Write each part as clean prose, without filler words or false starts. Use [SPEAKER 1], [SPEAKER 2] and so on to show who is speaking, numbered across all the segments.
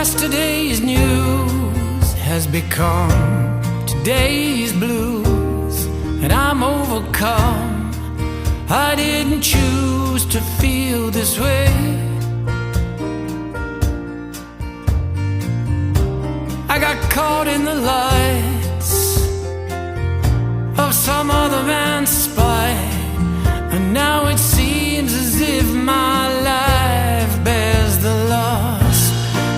[SPEAKER 1] Yesterday's news has become today's blues, and I'm overcome. I didn't choose to feel this way. I got caught in the lights of some other man's spite, and now it seems as if my life bears the loss.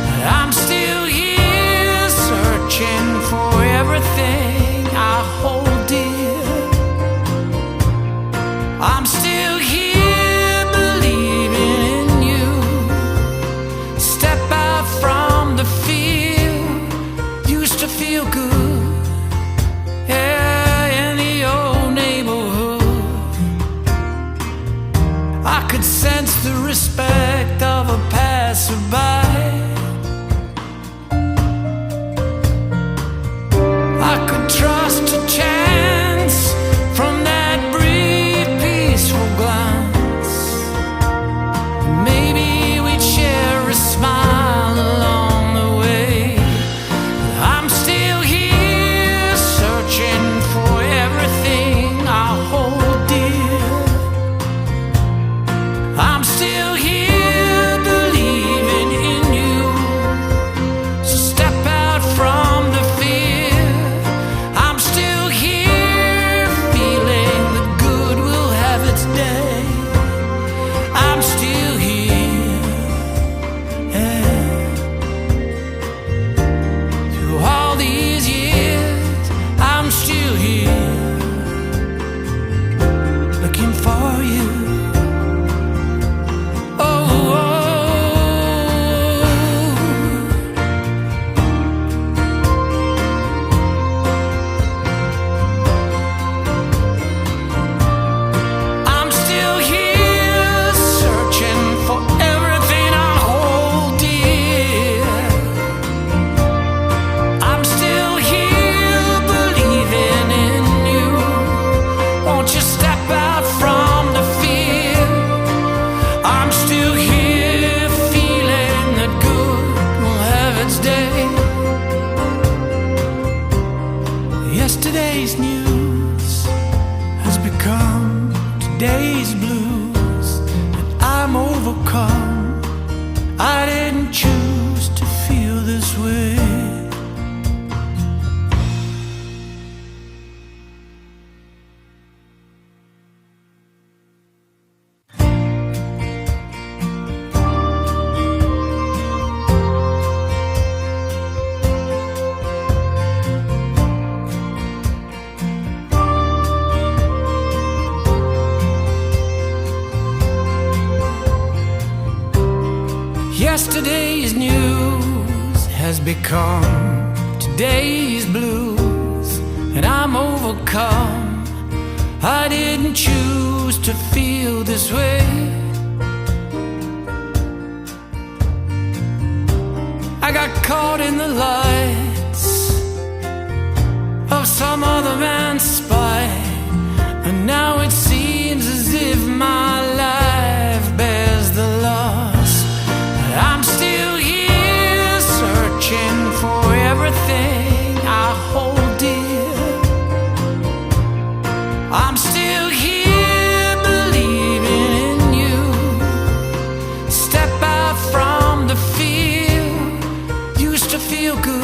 [SPEAKER 1] But I'm still here searching for everything I hold dear. I'm still here believing in you. Step out from the field, used to feel good, yeah, in the old neighborhood. I could sense the respect of a passerby. I could trust a chance from that brief, peaceful glance. Maybe we'd share a smile along the way. I'm still here searching for everything I hold dear. I'm still here believing in you. So step out from the fear. I'm still here feeling the good will have its day. I'm still here, yeah. Through all these years, I'm still here, looking for you. I'm still here searching for everything I hold dear. I'm still here believing in you. Won't you step out from the fear? I'm still here feeling that good will have its day. Yesterday's news has become today's blues, and I'm overcome. I didn't choose to feel this way. Yesterday's news has become today's blues, and I'm overcome. I didn't choose to feel this way. I got caught in the lights of some other man's spite, and now it seems as if my life bears the loss. But I'm still here searching for everything I hold dear. I'm still here believing in you. Step out from the field, used to feel good.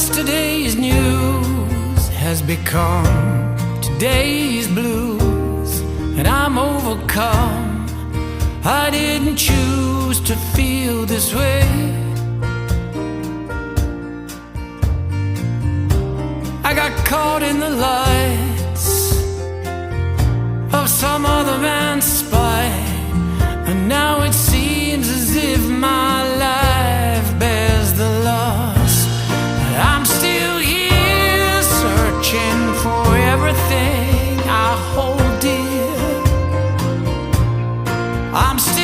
[SPEAKER 1] Yesterday's news has become today's blues, and I'm overcome. I didn't choose to feel this way. I got caught in the lights of some other man's spite, and now it seems as if my life bears the loss. But I'm still here searching for everything I hold dear. I'm still